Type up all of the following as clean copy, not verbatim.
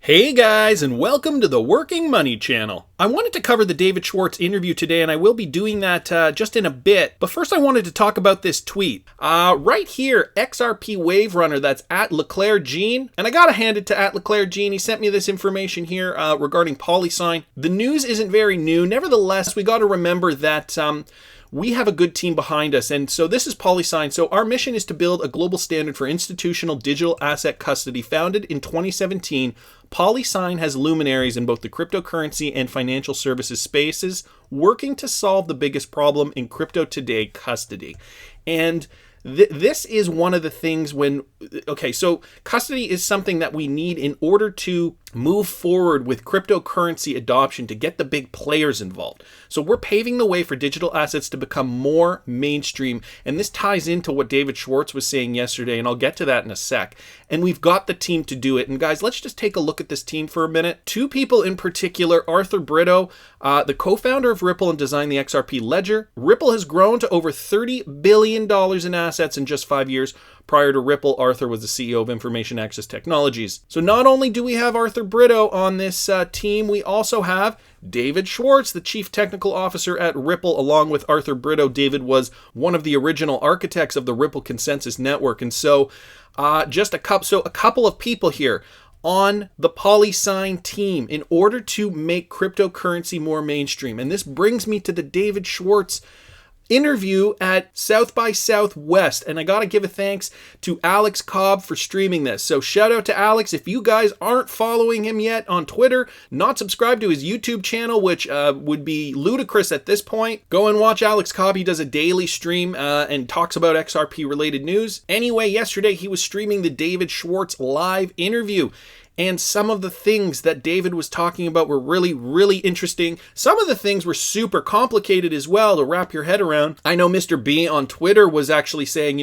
Hey guys, and welcome to the Working Money channel. I wanted to cover the David Schwartz interview today, and I will be doing that just in a bit. But first I wanted to talk about this tweet. Right here, XRP Wave Runner, that's at Leclerc Jean. And I gotta hand it to at Leclerc Jean. He sent me this information here regarding Polysign. The news isn't very new. Nevertheless, we gotta remember that we have a good team behind us. And so this is Polysign. So our mission is to build a global standard for institutional digital asset custody. Founded in 2017, Polysign has luminaries in both the cryptocurrency and financial services spaces, working to solve the biggest problem in crypto today, custody. And this is one of the things so custody is something that we need in order to move forward with cryptocurrency adoption to get the big players involved. So we're paving the way for digital assets to become more mainstream. And this ties into what David Schwartz was saying yesterday, and I'll get to that in a sec. And we've got the team to do it. And guys, let's just take a look at this team for a minute. Two people in particular, Arthur Brito, the co-founder of Ripple and designed the XRP ledger. Ripple has grown to over $30 billion in assets in just 5 years. Prior to Ripple, Arthur was the CEO of Information Access Technologies. So not only do we have Arthur Brito on this team, we also have David Schwartz, the Chief Technical Officer at Ripple. Along with Arthur Brito, David was one of the original architects of the Ripple Consensus Network. And so a couple of people here on the Polysign team in order to make cryptocurrency more mainstream. And this brings me to the David Schwartz interview at South by Southwest, and I gotta give a thanks to Alex Cobb for streaming this. So shout out to Alex. If you guys aren't following him yet on Twitter, not subscribed to his YouTube channel, which would be ludicrous at this point, go and watch Alex Cobb. He does a daily stream and talks about XRP related news. Anyway, yesterday he was streaming the David Schwartz live interview. And some of the things that David was talking about were really, really interesting. Some of the things were super complicated as well to wrap your head around. I know Mr. B on Twitter was actually saying,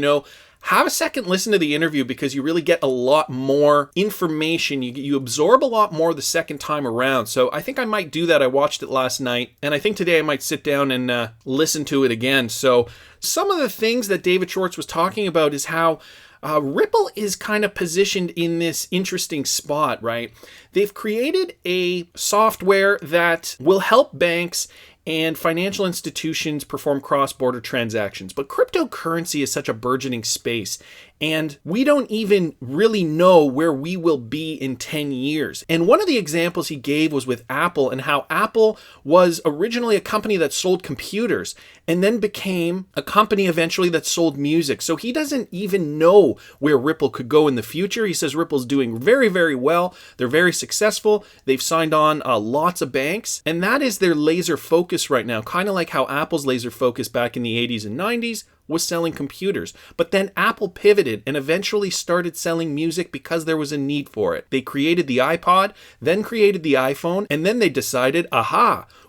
have a second listen to the interview because you really get a lot more information. You absorb a lot more the second time around. So I think I might do that. I watched it last night, and I think today I might sit down and listen to it again. So some of the things that David Schwartz was talking about is how Ripple is kind of positioned in this interesting spot, right? They've created a software that will help banks and financial institutions perform cross-border transactions. But cryptocurrency is such a burgeoning space, and we don't even really know where we will be in 10 years. And one of the examples he gave was with Apple, and how Apple was originally a company that sold computers and then became a company eventually that sold music. So he doesn't even know where Ripple could go in the future. He says Ripple's doing very, very well. They're very successful. They've signed on lots of banks, and that is their laser focus right now, kind of like how Apple's laser focus back in the 80s and 90s was selling computers. But then Apple pivoted and eventually started selling music because there was a need for it. They created the iPod, then created the iPhone, and then they decided,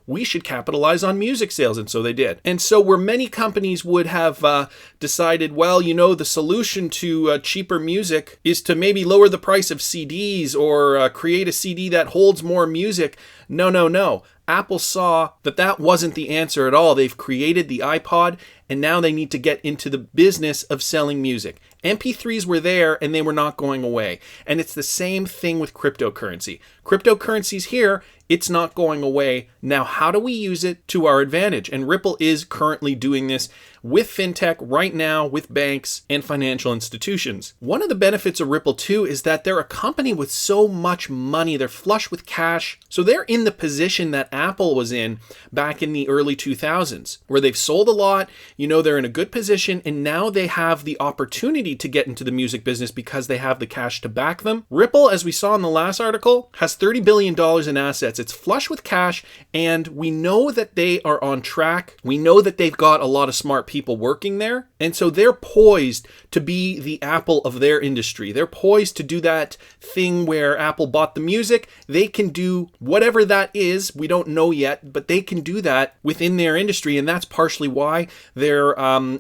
we should capitalize on music sales, and so they did. And so where many companies would have decided, the solution to cheaper music is to maybe lower the price of CDs or create a CD that holds more music. No. Apple saw that wasn't the answer at all. They've created the iPod, and now they need to get into the business of selling music. MP3s were there, and they were not going away. And it's the same thing with cryptocurrency. Cryptocurrency's here. It's not going away. Now, how do we use it to our advantage? And Ripple is currently doing this with fintech right now, with banks and financial institutions. One of the benefits of Ripple too is that they're a company with so much money. They're flush with cash. So they're in the position that Apple was in back in the early 2000s, where they've sold a lot. They're in a good position, and now they have the opportunity to get into the music business because they have the cash to back them. Ripple, as we saw in the last article, has $30 billion in assets. It's flush with cash, and we know that they are on track. We know that they've got a lot of smart people working there, and so they're poised to be the Apple of their industry. They're poised to do that thing where Apple bought the music. They can do whatever that is. We don't know yet, but they can do that within their industry, and that's partially why they're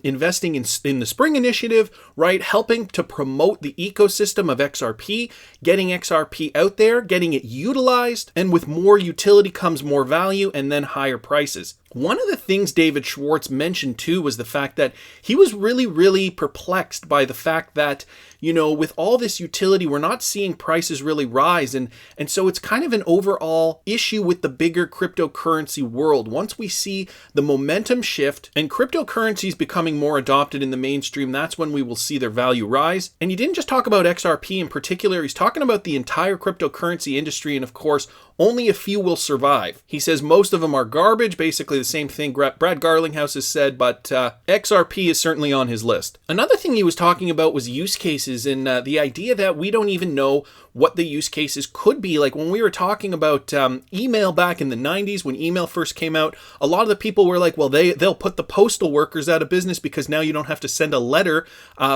investing in the Spring Initiative, right? Helping to promote the ecosystem of XRP, getting XRP out there, getting it utilized, and with more utility comes more value and then higher prices. One of the things David Schwartz mentioned too was the fact that he was really perplexed by the fact that, you know, with all this utility, we're not seeing prices really rise. And so it's kind of an overall issue with the bigger cryptocurrency world. Once we see the momentum shift and cryptocurrencies becoming more adopted in the mainstream, that's when we will see their value rise. And he didn't just talk about XRP in particular, he's talking about the entire cryptocurrency industry. And of course, only a few will survive. He says most of them are garbage, basically the same thing Brad Garlinghouse has said, but XRP is certainly on his list. Another thing he was talking about was use cases and the idea that we don't even know what the use cases could be. Like when we were talking about email back in the 90s, when email first came out, a lot of the people were like, well, they'll put the postal workers out of business because now you don't have to send a letter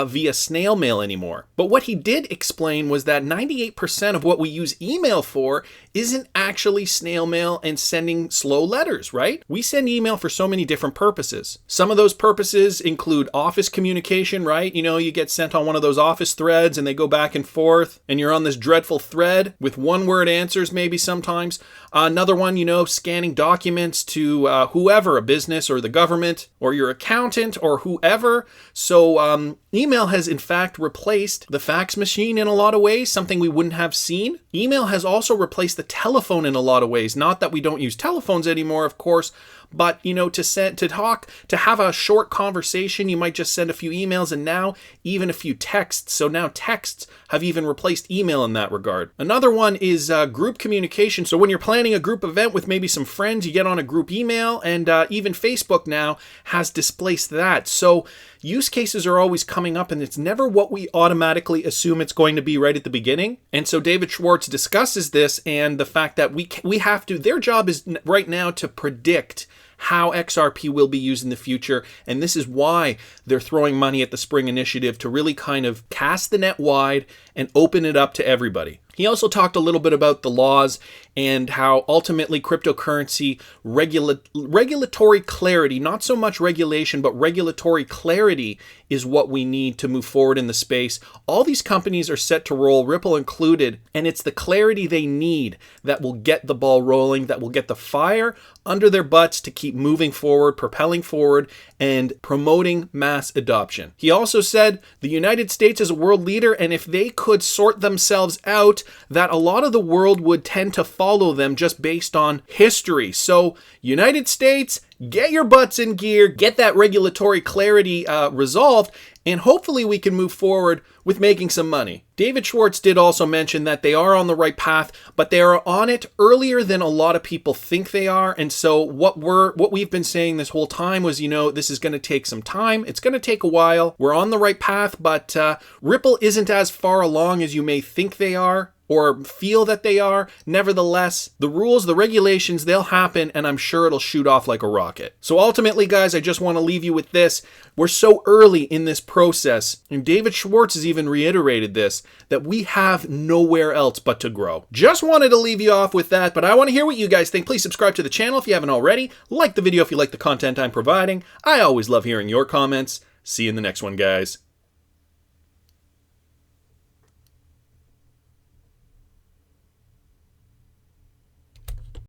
via snail mail anymore. But what he did explain was that 98% of what we use email for isn't actually snail mail and sending slow letters, right? We send email for so many different purposes. Some of those purposes include office communication, right? You know, you get sent on one of those office threads and they go back and forth and you're on this dreadful thread with one-word answers maybe sometimes. Another one, you know, scanning documents to whoever, a business or the government or your accountant or whoever. So email has in fact replaced the fax machine in a lot of ways, something we wouldn't have seen. Email has also replaced the telephone in a lot of ways. Not that we don't use telephones anymore, of course, but, you know, to have a short conversation, you might just send a few emails and now even a few texts. So now texts have even replaced email in that regard. Another one is group communication. So when you're planning a group event with maybe some friends, you get on a group email, and even Facebook now has displaced that. So use cases are always coming up and it's never what we automatically assume it's going to be right at the beginning. And so David Schwartz discusses this and the fact that we have to, their job is right now to predict how XRP will be used in the future. And this is why they're throwing money at the Spring Initiative to really kind of cast the net wide and open it up to everybody. He also talked a little bit about the laws and how ultimately cryptocurrency regulatory clarity, not so much regulation, but regulatory clarity is what we need to move forward in the space. All these companies are set to roll, Ripple included, and it's the clarity they need that will get the ball rolling, that will get the fire under their butts to keep moving forward, propelling forward, and promoting mass adoption. He also said the United States is a world leader, and if they could sort themselves out, that a lot of the world would tend to follow them just based on history. So, United States, get your butts in gear, get that regulatory clarity resolved, and hopefully we can move forward with making some money. David Schwartz did also mention that they are on the right path, but they are on it earlier than a lot of people think they are. And so what we've been saying this whole time was, you know, this is going to take some time. It's going to take a while. We're on the right path, but Ripple isn't as far along as you may think they are or feel that they are. Nevertheless, the rules, the regulations, they'll happen, and I'm sure it'll shoot off like a rocket. So ultimately, guys, I just want to leave you with this. We're so early in this process, and David Schwartz has even reiterated this, that we have nowhere else but to grow. Just wanted to leave you off with that, but I want to hear what you guys think. Please subscribe to the channel if you haven't already. Like the video if you like the content I'm providing. I always love hearing your comments. See you in the next one, guys.